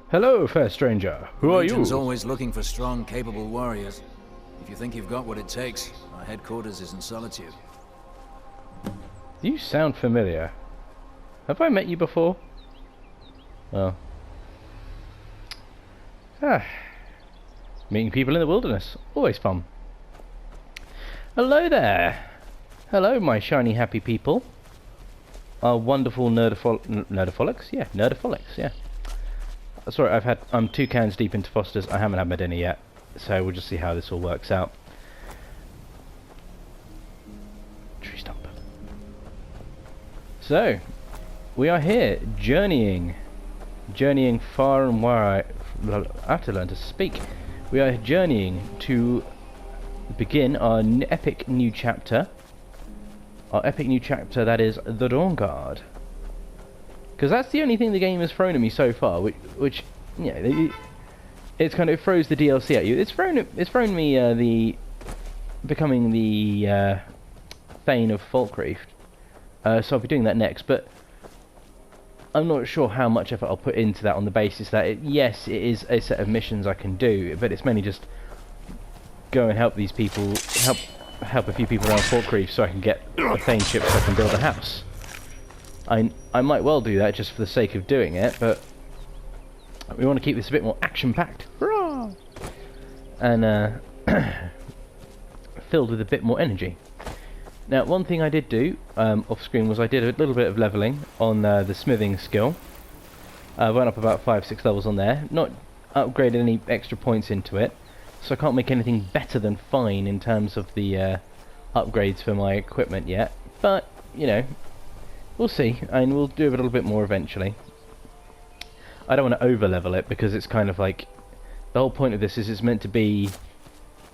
Hello, fair stranger. Who are you? Legion's always looking for strong, capable warriors. If you think you've got what it takes, our headquarters is in Solitude. You sound familiar. Have I met you before? Well. Meeting people in the wilderness. Always fun. Hello there. Hello, my shiny happy people. Our wonderful Nerdaholics? Yeah, Nerdaholics, yeah. Sorry, I'm 2 cans deep into Foster's. I haven't had my dinner yet, so we'll just see how this all works out. Tree stump. So, we are here, journeying far and wide. I have to learn to speak. We are journeying to begin our epic new chapter. Our epic new chapter, that is the Dawnguard. Because that's the only thing the game has thrown at me so far, which you know, it's kind of throws the DLC at you. It's thrown me the becoming the Thane of Falkreath. So I'll be doing that next, but I'm not sure how much effort I'll put into that on the basis that yes, it is a set of missions I can do, but it's mainly just go and help these people, help a few people around Falkreath so I can get a Thane ship so I can build a house. I might well do that just for the sake of doing it, but we want to keep this a bit more action-packed. Hurrah! And filled with a bit more energy. Now, one thing I did do off-screen was I did a little bit of levelling on the smithing skill. I went up about 5-6 levels on there. Not upgraded any extra points into it, so I can't make anything better than fine in terms of the upgrades for my equipment yet. But, you know, we'll see, and we'll do a little bit more eventually. I don't want to over-level it, because it's kind of like... The whole point of this is it's meant to be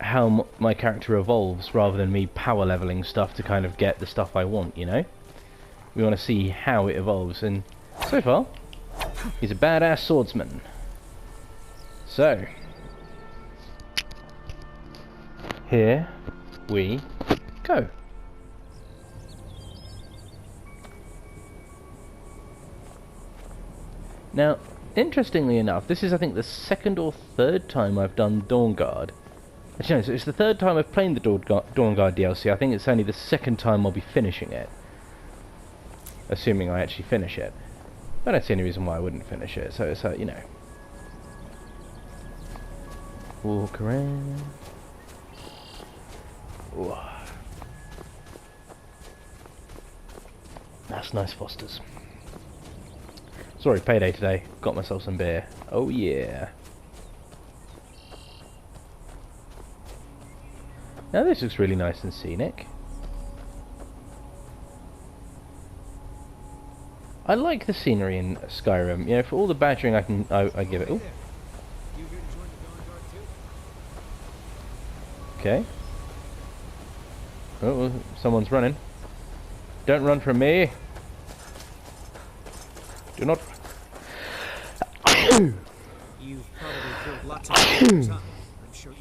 how my character evolves, rather than me power-leveling stuff to kind of get the stuff I want, you know? We want to see how it evolves, and so far, he's a badass swordsman. So... here we go. Now, interestingly enough, this is I think the 2nd or 3rd time I've done Dawnguard. Actually, no, so it's the 3rd time I've played the Dawnguard DLC. I think it's only the 2nd time I'll be finishing it. Assuming I actually finish it. I don't see any reason why I wouldn't finish it, so it's, you know. Walk around. Ooh. That's nice, Foster's. Sorry, payday today. Got myself some beer. Oh yeah. Now this looks really nice and scenic. I like the scenery in Skyrim. You know, for all the badgering I give it. Ooh. Okay. Oh, someone's running. Don't run from me. Do not.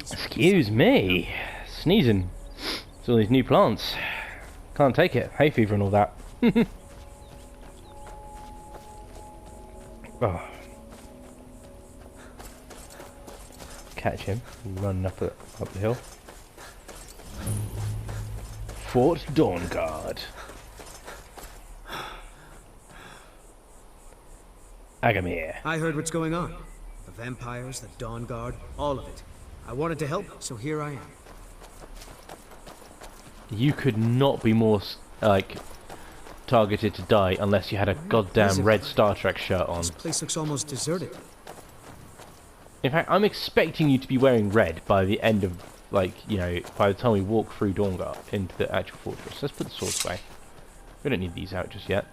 Excuse me. Sneezing. It's all these new plants. Can't take it. Hay fever and all that. Oh. Catch him. Running up the hill. Fort Dawnguard. Agamir. I heard what's going on. The vampires, the Dawnguard, all of it. I wanted to help, so here I am. You could not be more, like, targeted to die unless you had a goddamn red Star Trek shirt on. This place looks almost deserted. In fact, I'm expecting you to be wearing red by the end of, like, you know, by the time we walk through Dawnguard into the actual fortress. Let's put the swords away. We don't need these out just yet.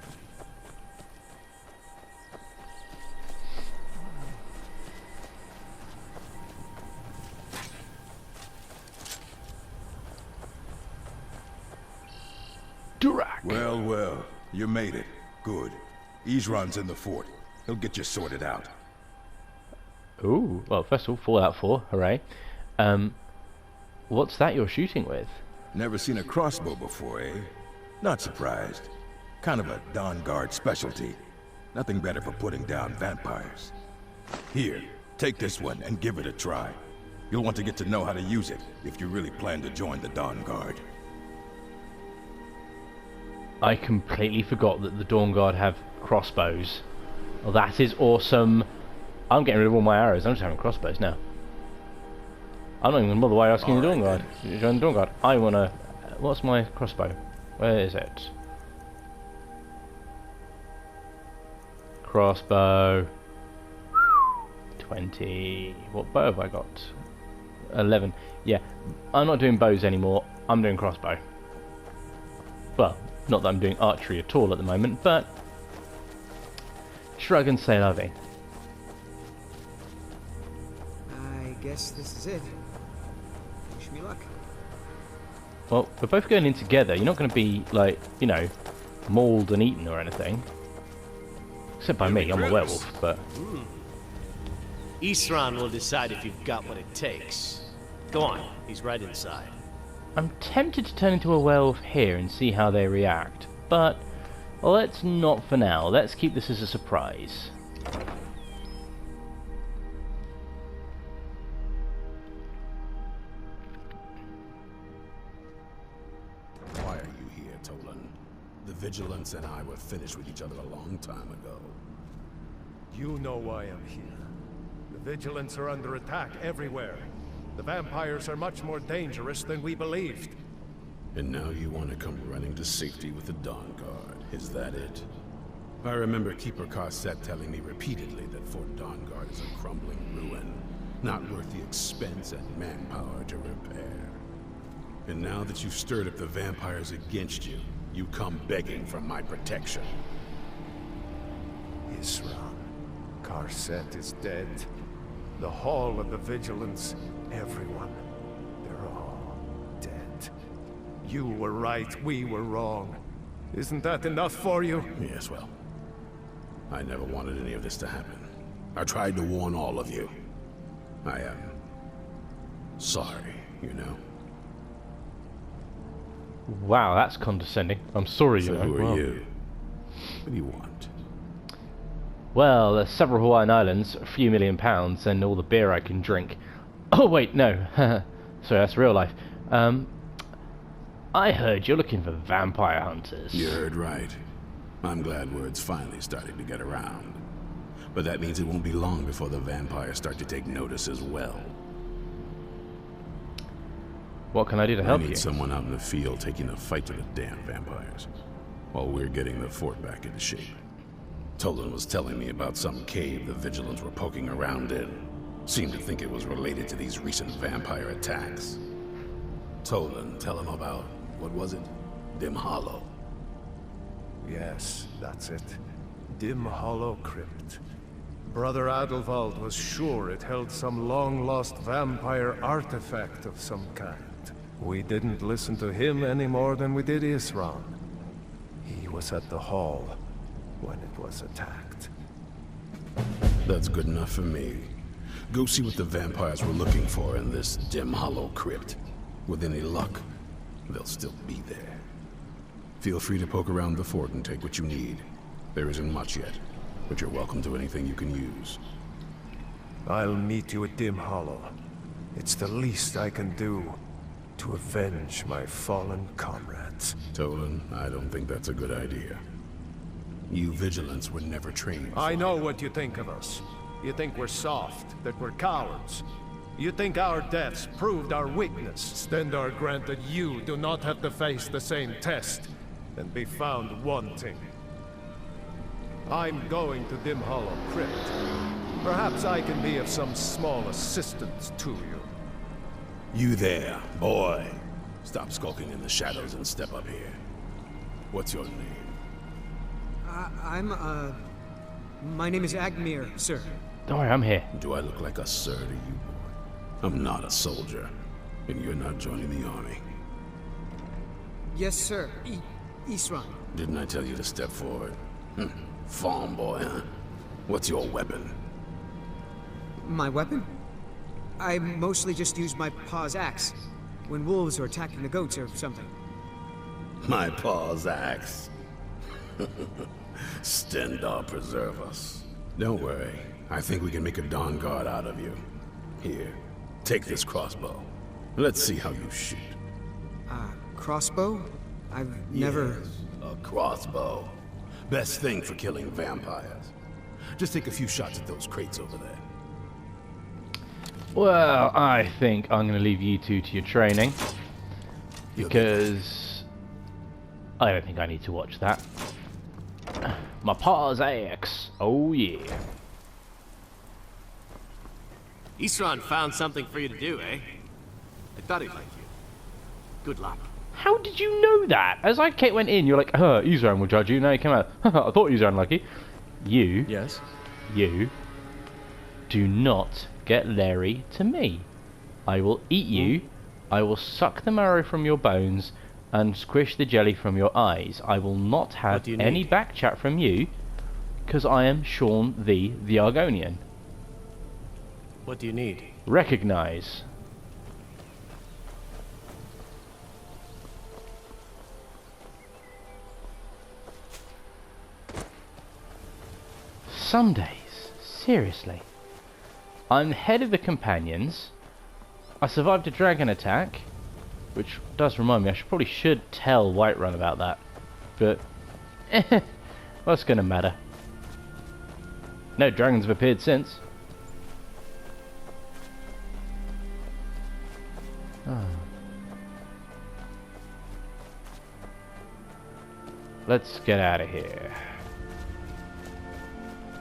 Durak. Well, well, you made it. Good. Isran's in the fort. He'll get you sorted out. Ooh, well, first of all, Fallout 4, hooray. What's that you're shooting with? Never seen a crossbow before, eh? Not surprised. Kind of a Dawnguard specialty. Nothing better for putting down vampires. Here, take this one and give it a try. You'll want to get to know how to use it if you really plan to join the Dawnguard. I completely forgot that the Dawnguard have crossbows. Well, that is awesome. I'm getting rid of all my arrows. I'm just having crossbows now. I'm not even going to bother why asking the Dawnguard. Join the Dawnguard. I want to... What's my crossbow? Where is it? Crossbow. 20. What bow have I got? 11. Yeah, I'm not doing bows anymore. I'm doing crossbow. Well, not that I'm doing archery at all at the moment, but shrug and say la vie. I guess this is it. Wish me luck. Well, we're both going in together. You're not going to be, like, you know, mauled and eaten or anything. Except by me, I'm a werewolf, but... Isran will decide if you've got what it takes. Go on, he's right inside. I'm tempted to turn into a werewolf here and see how they react, but let's not for now. Let's keep this as a surprise. Why are you here, Tolan? The Vigilance and I were finished with each other a long time ago. You know why I'm here. The Vigilance are under attack everywhere. The vampires are much more dangerous than we believed. And now you want to come running to safety with the Dawnguard. Is that it? I remember Keeper Carset telling me repeatedly that Fort Dawnguard is a crumbling ruin, not worth the expense and manpower to repair. And now that you've stirred up the vampires against you, you come begging for my protection. Isran. Carset is dead. The Hall of the Vigilance, everyone, they're all dead. You were right, we were wrong. Isn't that enough for you? Yes, well, I never wanted any of this to happen. I tried to warn all of you. I am sorry, you know. Wow, that's condescending. I'm sorry, So you know. who are Wow. you? What do you want? Well, there's several Hawaiian Islands, a few £1 million, and all the beer I can drink. Oh, wait, no. Sorry, that's real life. I heard you're looking for vampire hunters. You heard right. I'm glad word's finally starting to get around. But that means it won't be long before the vampires start to take notice as well. What can I do to help I need you? someone out in the field taking the fight to the damn vampires, while we're getting the fort back into shape. Tolan was telling me about some cave the Vigilants were poking around in. Seemed to think it was related to these recent vampire attacks. Tolan, tell him about, what was it? Dim Hollow. Yes, that's it. Dim Hollow Crypt. Brother Adelwald was sure it held some long-lost vampire artifact of some kind. We didn't listen to him any more than we did Isran. He was at the hall when it was attacked. That's good enough for me. Go see what the vampires were looking for in this Dim Hollow Crypt. With any luck, they'll still be there. Feel free to poke around the fort and take what you need. There isn't much yet, but you're welcome to anything you can use. I'll meet you at Dim Hollow. It's the least I can do to avenge my fallen comrades. Tolan, I don't think that's a good idea. You Vigilants were never trained. I know what you think of us. You think we're soft, that we're cowards. You think our deaths proved our weakness. Stendarr granted you do not have to face the same test and be found wanting. I'm going to Dim Hollow Crypt. Perhaps I can be of some small assistance to you. You there, boy. Stop skulking in the shadows and step up here. What's your name? My name is Agmir, sir. Don't worry, I'm here. Do I look like a sir to you, boy? I'm not a soldier, and you're not joining the army. Yes, sir. Isran. Didn't I tell you to step forward? Farm boy, huh? What's your weapon? My weapon? I mostly just use my paw's axe when wolves are attacking the goats or something. My paw's axe. Stendarr preserve us. Don't worry. I think we can make a Dawnguard out of you. Here, take this crossbow. Let's see how you shoot. Crossbow? I've never... Yes, a crossbow. Best thing for killing vampires. Just take a few shots at those crates over there. Well, I think I'm going to leave you two to your training. Because I don't think I need to watch that. My pa's axe. Oh yeah. Isran found something for you to do, eh? I thought he'd like you. Good luck. How did you know that? As I went in, you're like, Isran will judge you. Now you came out, I thought Isran lucky. You. Yes? You. Do not get Larry to me. I will eat you. I will suck the marrow from your bones and squish the jelly from your eyes. I will not have any back chat from you, because I am Sean the Argonian. What do you need? Recognize. Some days, seriously. I'm head of the companions. I survived a dragon attack, which does remind me, I probably should tell Whiterun about that. But, what's gonna matter? No dragons have appeared since. Oh. Let's get out of here.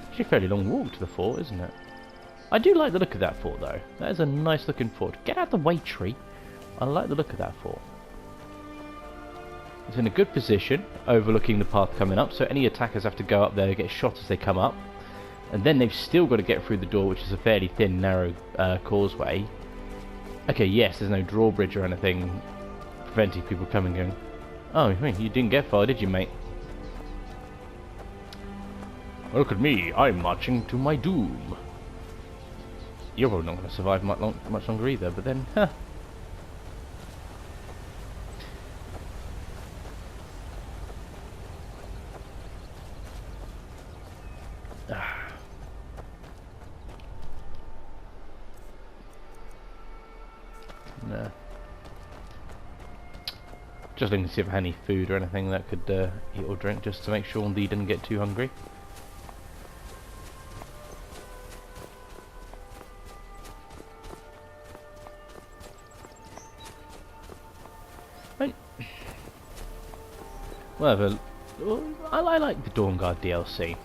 Actually a fairly long walk to the fort, isn't it? I do like the look of that fort though. That is a nice looking fort. Get out the way, tree. I like the look of that fort. It's in a good position, overlooking the path coming up, so any attackers have to go up there and get shot as they come up. And then they've still got to get through the door, which is a fairly thin, narrow causeway. Okay, yes, there's no drawbridge or anything preventing people coming and going, oh, you didn't get far, did you, mate? Look at me, I'm marching to my doom. You're probably not going to survive much longer either, but then, huh. No. Just looking to see if I had any food or anything that could eat or drink, just to make sure Lee didn't get too hungry. Right. Whatever. I like the Dawnguard DLC.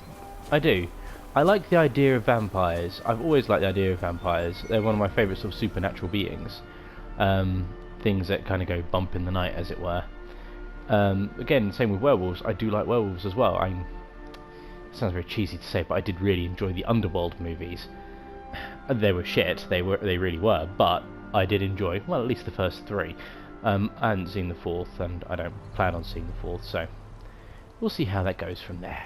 I do. I like the idea of vampires. I've always liked the idea of vampires. They're one of my favourite sort of supernatural beings. Things that kind of go bump in the night, as it were. Again, same with werewolves. I do like werewolves as well. It sounds very cheesy to say, but I did really enjoy the Underworld movies. They were shit. They really were. But I did enjoy, well, at least the first three. I hadn't seen the fourth, and I don't plan on seeing the fourth. So we'll see how that goes from there.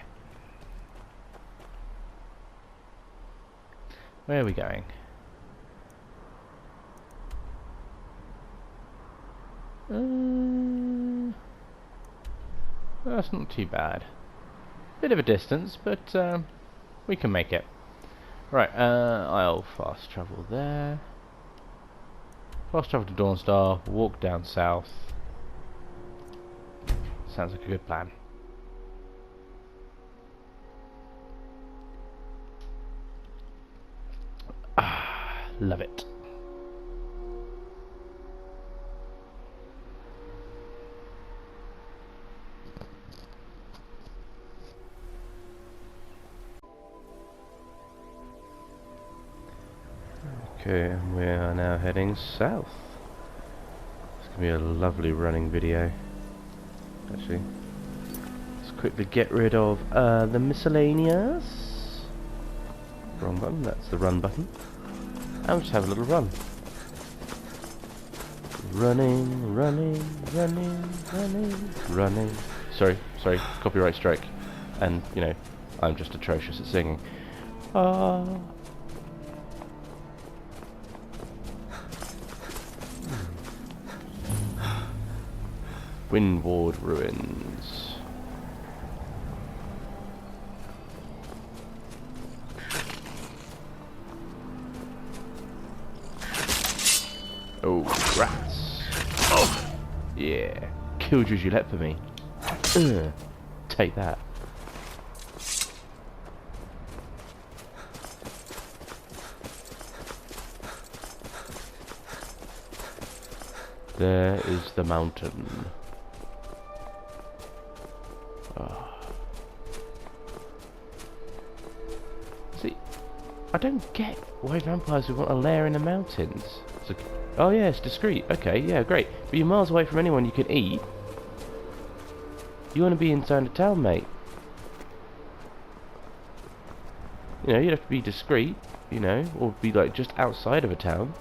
Where are we going? That's not too bad. Bit of a distance, but we can make it. Right, I'll fast travel there. Fast travel to Dawnstar, walk down south. Sounds like a good plan. Love it. Okay, we are now heading south. It's going to be a lovely running video. Actually, let's quickly get rid of the miscellaneous. Wrong button, that's the run button. And just have a little run. Running, running, running, running, running. Sorry, copyright strike. And, you know, I'm just atrocious at singing. Windward Ruins. Oh, rats. Oh, yeah. Killed you as you leapt for me. Ugh. Take that. There is the mountain. Oh. See, I don't get why vampires would want a lair in the mountains. It's like, oh yeah, it's discreet. Okay, yeah, great. But you're miles away from anyone you can eat. You want to be inside a town, mate. You know, you'd have to be discreet, you know, or be like just outside of a town.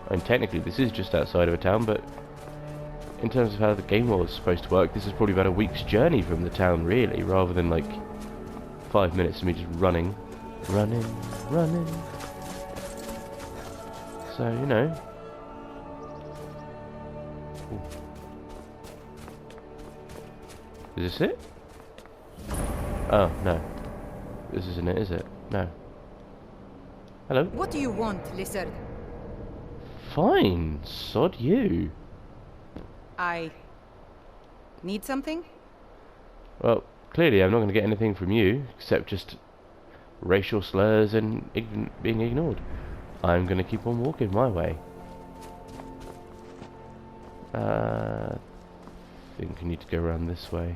I mean, technically this is just outside of a town, but in terms of how the game world is supposed to work, this is probably about a week's journey from the town, really, rather than like 5 minutes of me just running. So, you know. Ooh. Is this it? Oh, no. This isn't it, is it? No. Hello? What do you want, lizard? Fine. Sod you. I need something? Well, clearly I'm not going to get anything from you, except just racial slurs and being ignored. I'm going to keep on walking my way. I think I need to go around this way.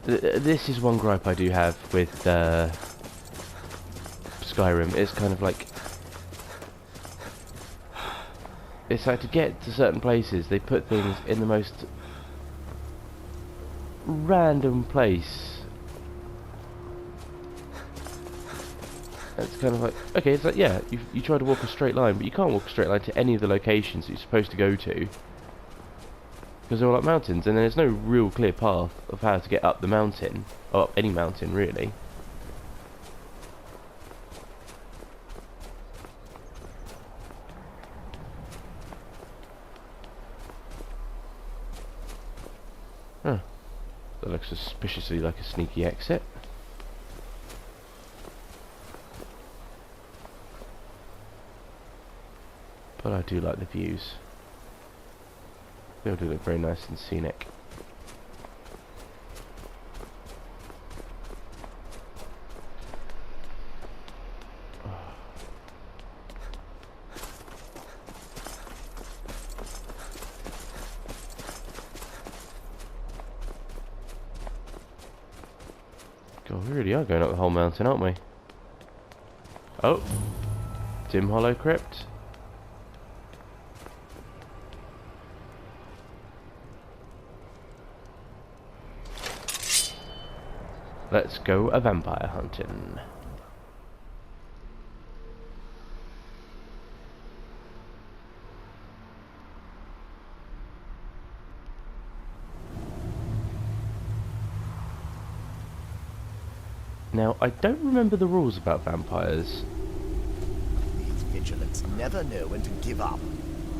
This is one gripe I do have with Skyrim. It's kind of like, it's like to get to certain places, they put things in the most random place. It's kind of like, okay, it's like, yeah, you try to walk a straight line, but you can't walk a straight line to any of the locations that you're supposed to go to, because they're all up mountains, and there's no real clear path of how to get up the mountain, or up any mountain, really. Huh. That looks suspiciously like a sneaky exit. But I do like the views. They all do look very nice and scenic. God, we really are going up the whole mountain, aren't we? Oh! Dim Hollow Crypt. Let's go a vampire hunting. Now, I don't remember the rules about vampires. These Vigilants never know when to give up.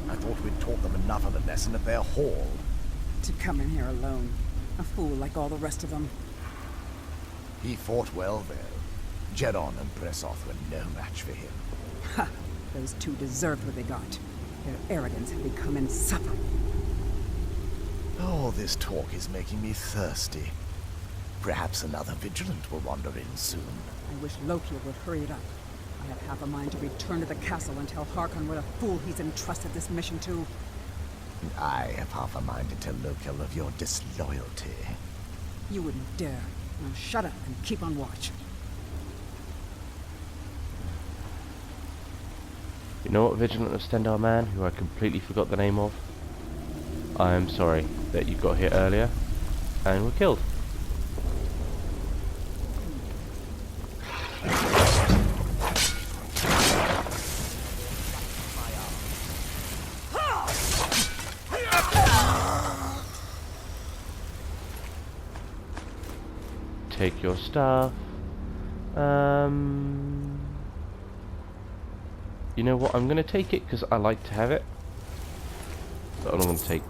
I thought we'd taught them enough of a lesson at their hall. To come in here alone. A fool like all the rest of them. He fought well, though. Jedon and Bresoth were no match for him. Ha! Those two deserved what they got. Their arrogance had become insufferable. All this talk is making me thirsty. Perhaps another Vigilant will wander in soon. I wish Loki would hurry it up. I have half a mind to return to the castle and tell Harkon what a fool he's entrusted this mission to. And I have half a mind to tell Loki of your disloyalty. You wouldn't dare. Now shut up and keep on watch. You know what, Vigilant of Stendar Man, who I completely forgot the name of? I am sorry that you got here earlier and were killed. Take your stuff. You know what? I'm going to take it because I like to have it. But I'm going to take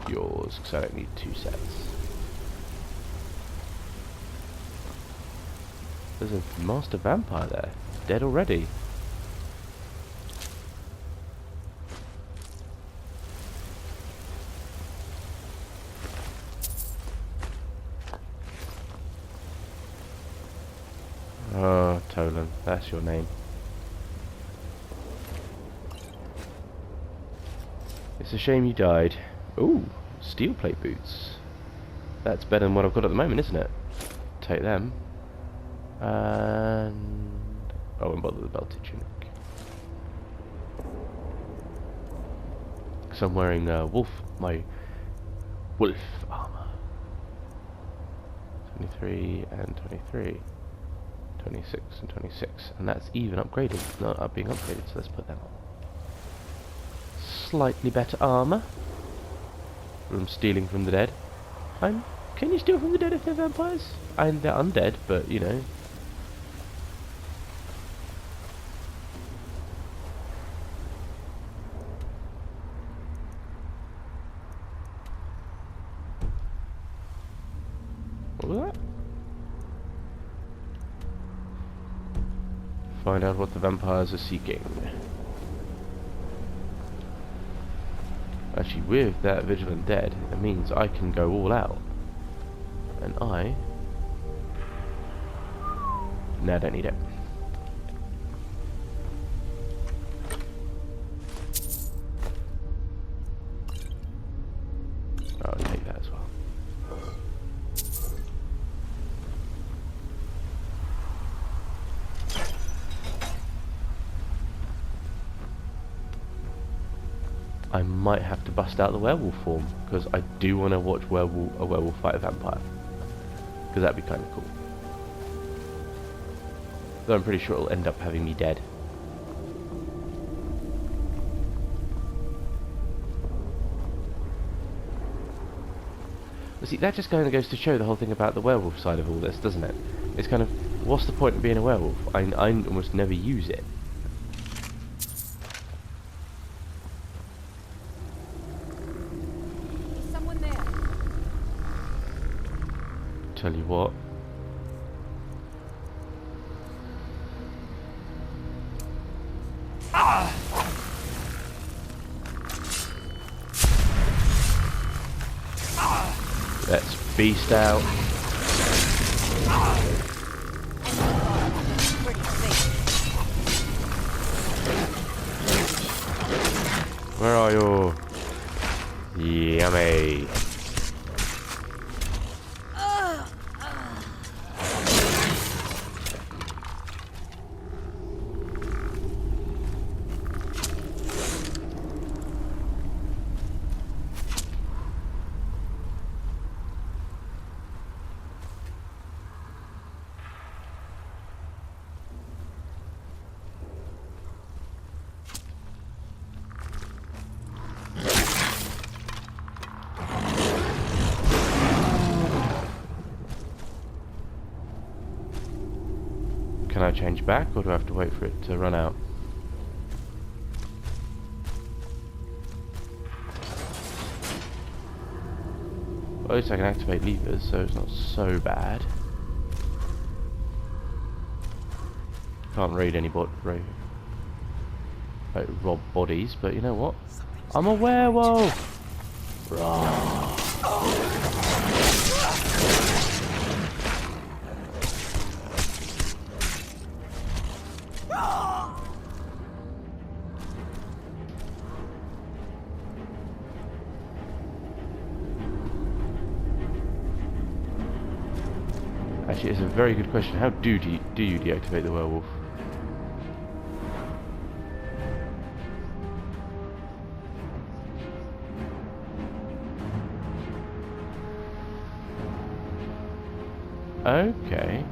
yours because I don't need 2 sets. There's a master vampire there. Dead already. Oh, Tolan, that's your name. It's a shame you died. Ooh, steel plate boots. That's better than what I've got at the moment, isn't it? Take them. And I won't bother with the belted tunic. Because I'm wearing my wolf armor. 23 and 23. 26 and 26. And that's even upgraded, not being upgraded, so let's put them on. Slightly better armor from stealing from the dead. Can you steal from the dead if they're vampires? They're undead, but you know. What was that? Find out what the vampires are seeking. Actually, with that vigilant dead, it means I can go all out. And no, I don't need it. I'll take that as well. I might have to bust out the werewolf form, because I do want to watch a werewolf fight a vampire. Because that'd be kind of cool. Though I'm pretty sure it'll end up having me dead. But see, that just kind of goes to show the whole thing about the werewolf side of all this, doesn't it? It's kind of, what's the point of being a werewolf? I almost never use it. Is someone there? Tell you what. Let's beast out. Where are you? Yummy. Can I change back, or do I have to wait for it to run out? Well, at least I can activate levers, so it's not so bad. Can't raid any rob bodies, but you know what? I'm a werewolf! Actually, it's a very good question. How do you deactivate the werewolf? Okay.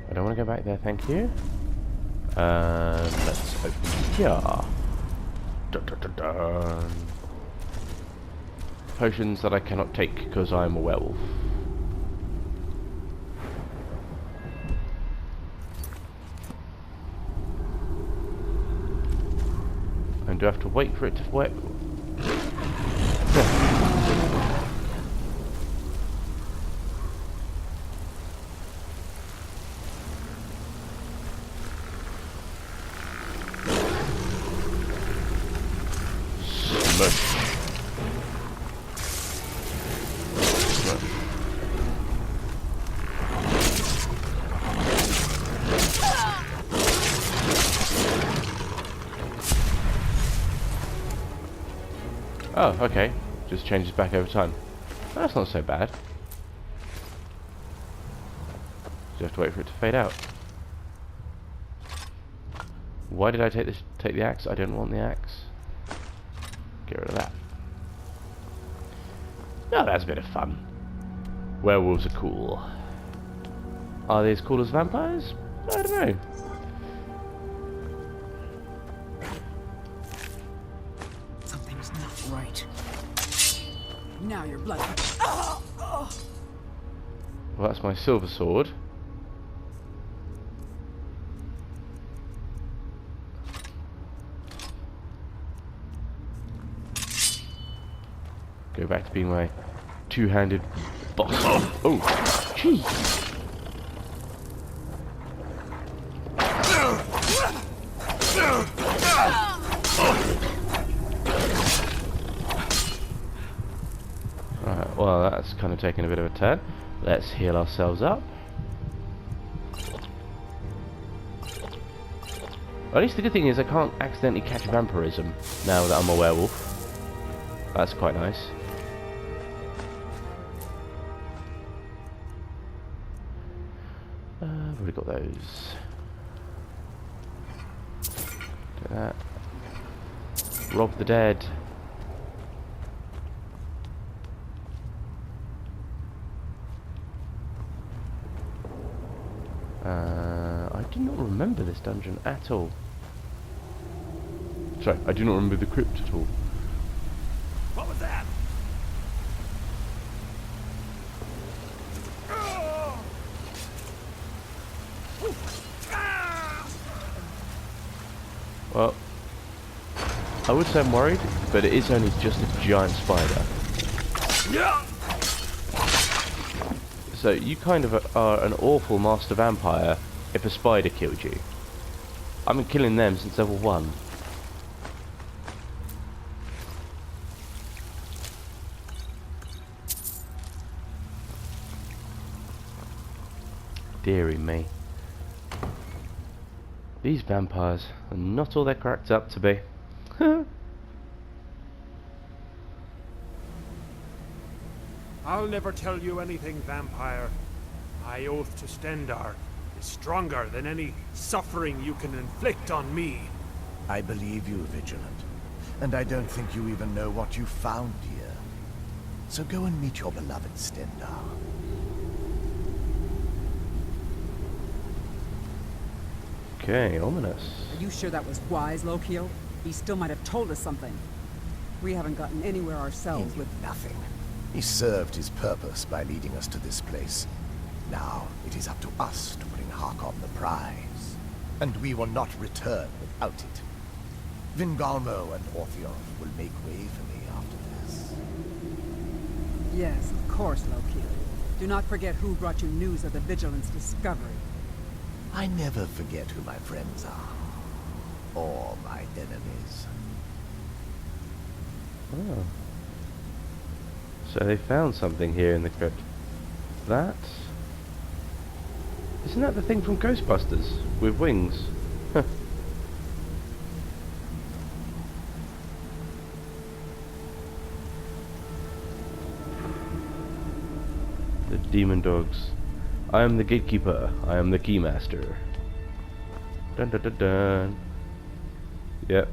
I don't want to go back there, thank you. Let's open here. Dun, dun, dun, dun. Potions that I cannot take because I am a werewolf. And do I have to wait for it to wet? Oh, okay. Just changes back over time. That's not so bad. Just have to wait for it to fade out. Why did I take the axe? I didn't want the axe. Get rid of that. Oh, that's a bit of fun. Werewolves are cool. Are they as cool as vampires? I don't know. Something's not right. Now your blood. Well, that's my silver sword. Go back to being my two-handed boss. Oh, jeez. Alright, well that's kind of taken a bit of a turn. Let's heal ourselves up. At least the good thing is I can't accidentally catch vampirism now that I'm a werewolf. That's quite nice. I've already got those. Do that. Rob the dead. I do not remember this dungeon at all. Sorry, I do not remember the crypt at all. What was that? Well, I would say I'm worried, but it is only just a giant spider. So you kind of are an awful master vampire if a spider killed you. I've been killing them since level 1. Deary me. These vampires are not all they're cracked up to be. I'll never tell you anything, vampire. My oath to Stendarr is stronger than any suffering you can inflict on me. I believe you, Vigilant. And I don't think you even know what you found here. So go and meet your beloved Stendarr. Okay, ominous. Are you sure that was wise, Lokiel? He still might have told us something. We haven't gotten anywhere ourselves He with knew nothing. He served his purpose by leading us to this place. Now it is up to us to bring Harkon the prize. And we will not return without it. Vingalmo and Orthioth will make way for me after this. Yes, of course, Lokiel. Do not forget who brought you news of the Vigilance discovery. I never forget who my friends are. Or my enemies. Oh. So they found something here in the crypt. That? Isn't that the thing from Ghostbusters? With wings? Huh. The demon dogs. I am the gatekeeper. I am the keymaster. Dun dun dun dun. Yep.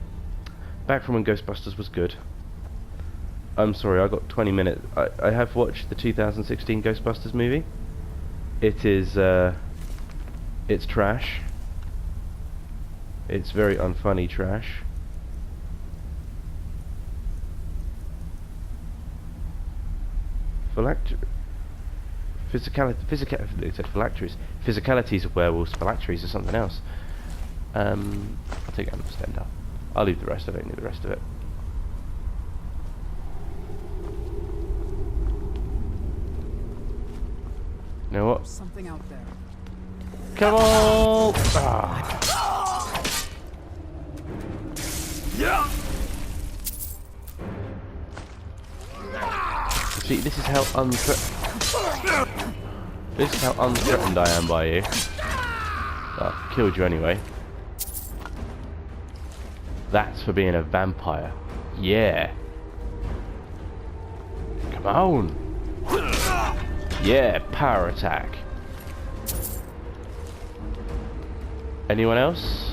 Back from when Ghostbusters was good. I'm sorry, I got 20 minutes. I have watched the 2016 Ghostbusters movie. It is, it's trash. It's very unfunny trash. Phylacteries. Physicalities of werewolves. Phylacteries or something else. I'll take it on the stand up. I'll leave the rest. I don't need the rest of it. You know what? There's something out there. Come on! Ah. See, this is how unthreatened I am by you. Well, I killed you anyway. That's for being a vampire. Yeah. Come on. Yeah, power attack. Anyone else?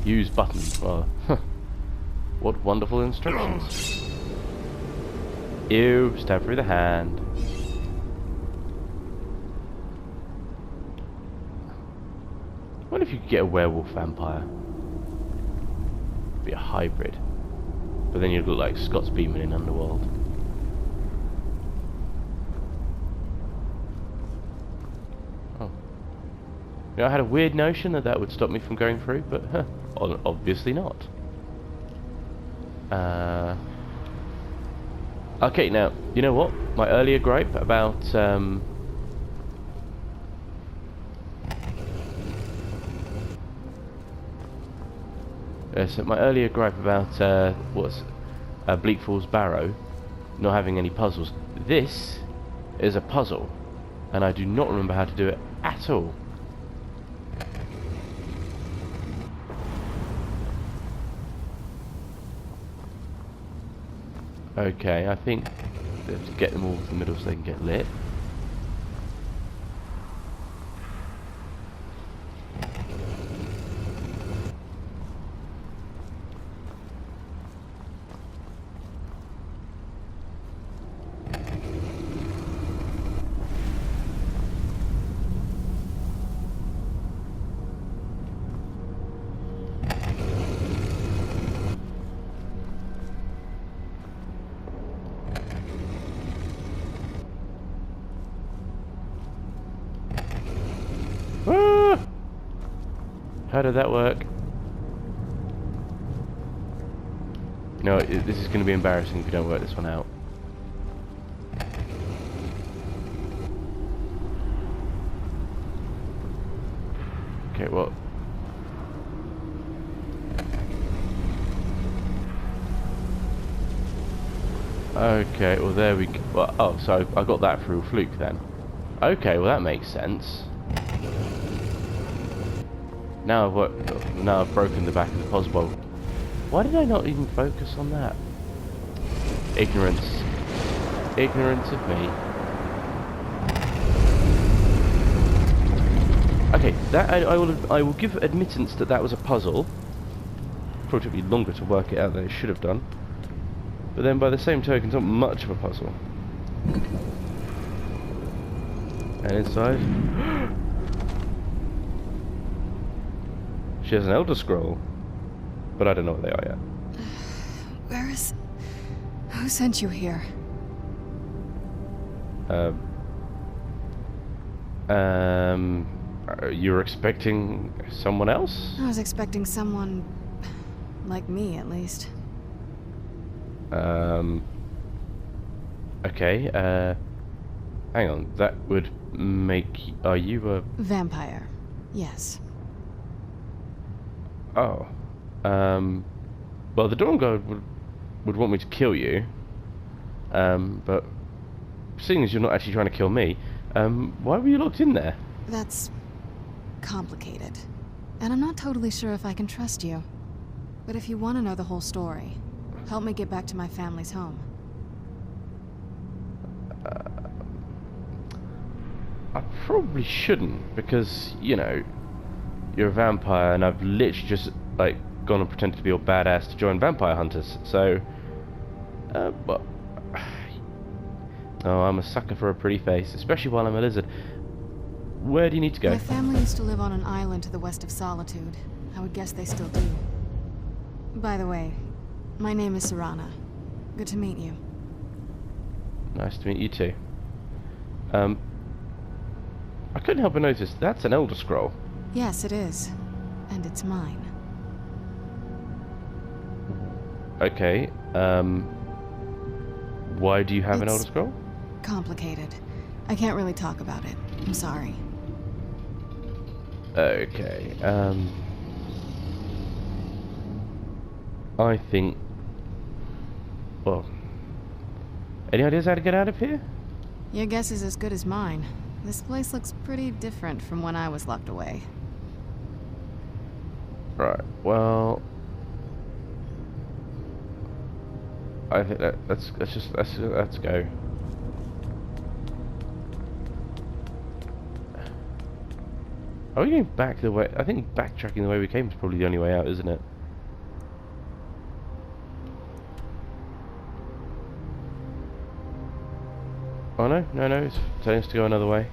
Use button. Well, what wonderful instructions. Ew, stab through the hand. What if you could get a werewolf vampire? Be a hybrid. But then you'd look like Scott's Beeman in Underworld. Oh. You know, I had a weird notion that would stop me from going through, but obviously not. Okay, now, you know what? My earlier gripe about so my earlier gripe about Bleak Falls Barrow not having any puzzles. This is a puzzle, and I do not remember how to do it at all. Okay, I think we have to get them all to the middle so they can get lit. How did that work? No, this is going to be embarrassing if you don't work this one out. Okay, what? Okay, well there we go. Well, oh, so I got that through a fluke then. Okay, well that makes sense. Now I've broken the back of the puzzle. Why did I not even focus on that? Ignorance. Ignorance of me. Okay, that I will give admittance that that was a puzzle. Probably took me longer to work it out than it should have done. But then by the same token, it's not much of a puzzle. And inside... She has an Elder Scroll, but I don't know what they are yet. Where is... Who sent you here? You were expecting someone else? I was expecting someone... like me, at least. Okay, hang on, that would make... Are you a... Vampire, yes. Oh. Well, the Dawnguard would want me to kill you. But seeing as you're not actually trying to kill me, why were you locked in there? That's complicated. And I'm not totally sure if I can trust you. But if you want to know the whole story, help me get back to my family's home. I probably shouldn't, because, you know, you're a vampire, and I've literally just, like, gone and pretended to be your badass to join Vampire Hunters, so... well, Oh, I'm a sucker for a pretty face, especially while I'm a lizard. Where do you need to go? My family used to live on an island to the west of Solitude. I would guess they still do. By the way, my name is Serana. Good to meet you. Nice to meet you too. I couldn't help but notice that's an Elder Scroll. Yes, it is. And it's mine. Okay, why do you have an Elder Scroll? Complicated. I can't really talk about it. I'm sorry. Okay, I think... Well... Any ideas how to get out of here? Your guess is as good as mine. This place looks pretty different from when I was locked away. Right, well... I think let's go. Are we going back the way? I think backtracking the way we came is probably the only way out, isn't it? Oh no, it's telling us to go another way.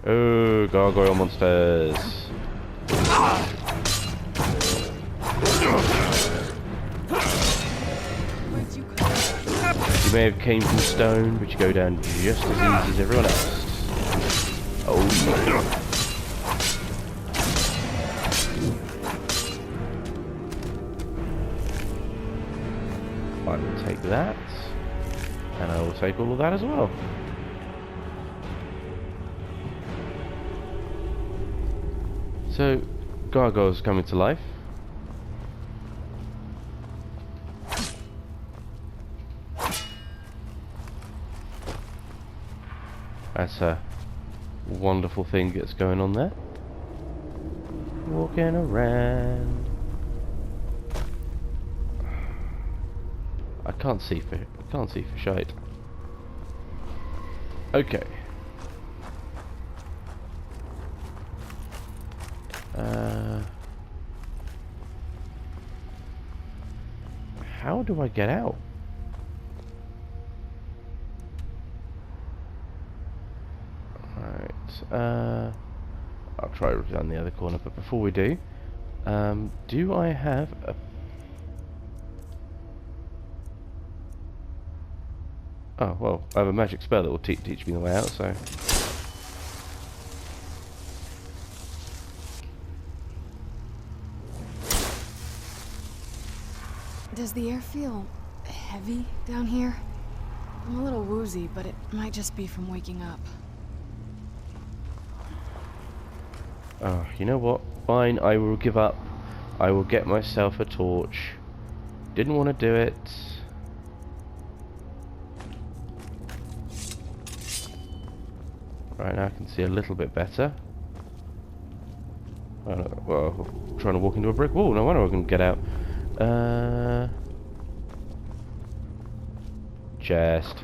Oh, gargoyle monsters. You may have came from stone, but you go down just as easy as everyone else. Oh no. I will take that, and I will take all of that as well. So, gargoyles coming to life. That's a wonderful thing that's going on there. Walking around. I can't see for shite. Okay. How do I get out? Right. I'll try down the other corner, but before we do, do I have a... Oh, well, I have a magic spell that will teach me the way out, so... Does the air feel heavy down here? I'm a little woozy, but it might just be from waking up. Oh, you know what? Fine, I will give up. I will get myself a torch. Didn't want to do it. Right, now I can see a little bit better. Well, I'm trying to walk into a brick wall. No wonder I can get out. Chest.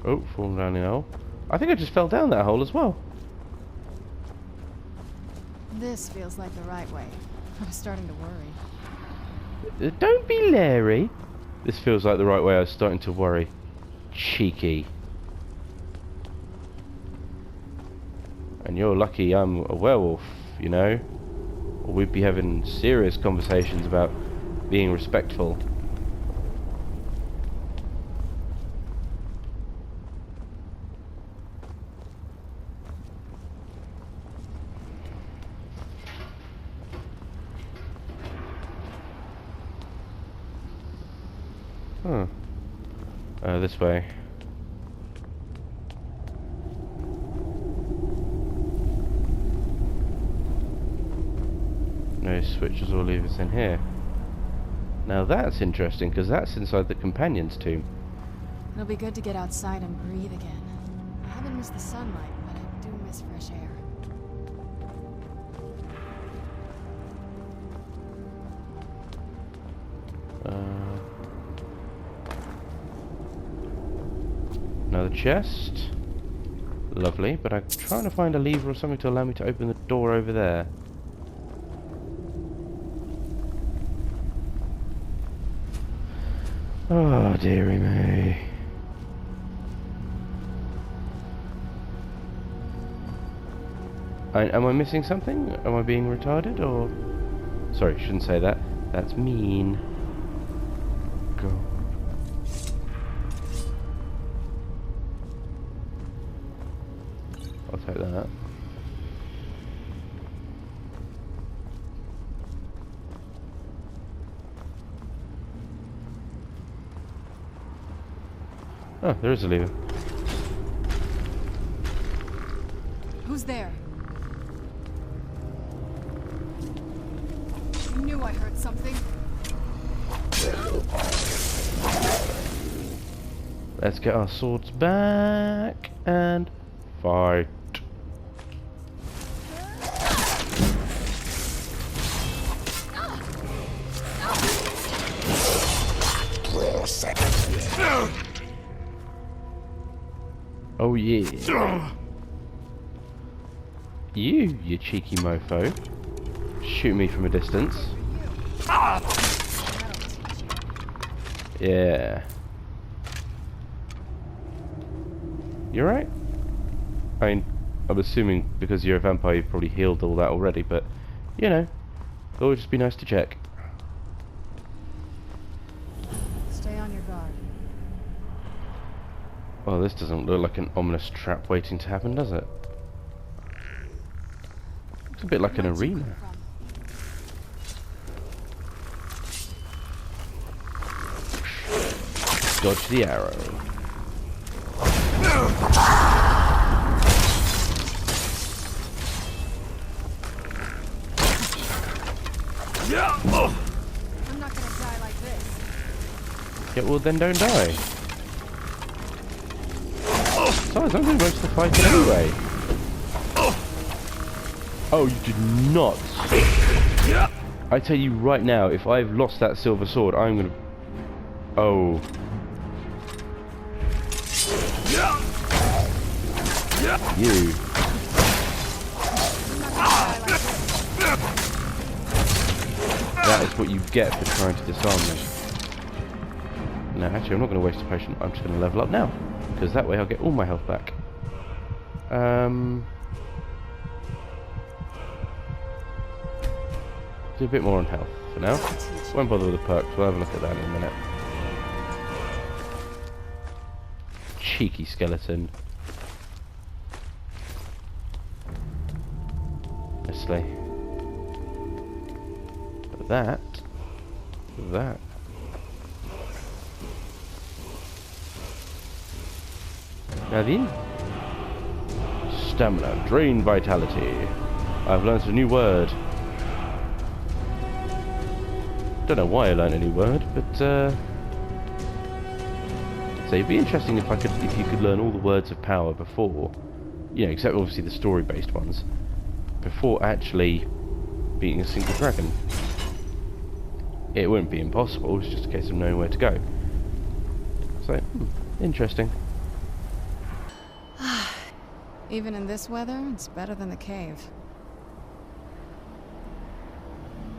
Oh, falling down the hole. I think I just fell down that hole as well. This feels like the right way. I'm starting to worry. Don't be leery. This feels like the right way. I was starting to worry. Cheeky. And you're lucky I'm a werewolf, you know? Or we'd be having serious conversations about being respectful. Huh. This way. No switches or levers in here. Now that's interesting, because that's inside the companion's tomb. It'll be good to get outside and breathe again. I haven't missed the sunlight, but I do miss fresh air. another chest. Lovely, but I'm trying to find a lever or something to allow me to open the door over there. Oh, dearie me. Am I missing something? Am I being retarded, or... Sorry, shouldn't say that. That's mean. God. I'll take that. Oh, there is a lever. Who's there? I knew I heard something. Let's get our swords back and fight. Oh yeah. You cheeky mofo. Shoot me from a distance. Yeah. You alright? I mean, I'm assuming because you're a vampire you've probably healed all that already, but, you know, it'll always just be nice to check. Stay on your guard. Well, this doesn't look like an ominous trap waiting to happen, does it? Looks a bit like an arena. Dodge the arrow. I'm not gonna die like this. Yeah, well then don't die. Besides, I'm doing most of the fighting anyway. Oh, you did not. I tell you right now, if I've lost that silver sword, I'm gonna... Oh. You. That is what you get for trying to disarm me. No, actually, I'm not going to waste a potion. I'm just going to level up now, because that way I'll get all my health back. Do a bit more on health for now. Won't bother with the perks. We'll have a look at that in a minute. Cheeky skeleton. Honestly. That. Now then. Stamina. Drain vitality. I've learned a new word. Don't know why I learned a new word, but so it'd be interesting if you could learn all the words of power before, you know, except obviously the story-based ones, before actually beating a single dragon. It wouldn't be impossible, it's just a case of knowing where to go. So, interesting. Even in this weather, it's better than the cave.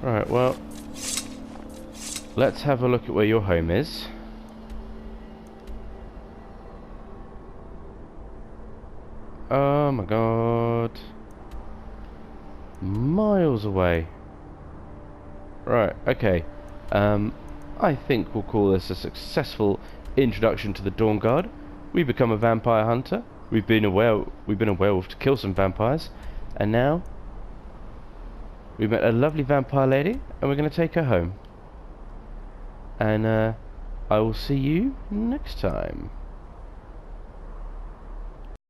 Right, well, let's have a look at where your home is. Oh my god. Miles away. Right, okay. I think we'll call this a successful introduction to the Dawnguard. We've become a vampire hunter. We've been a werewolf to kill some vampires, and now we met a lovely vampire lady, and we're going to take her home. And I will see you next time.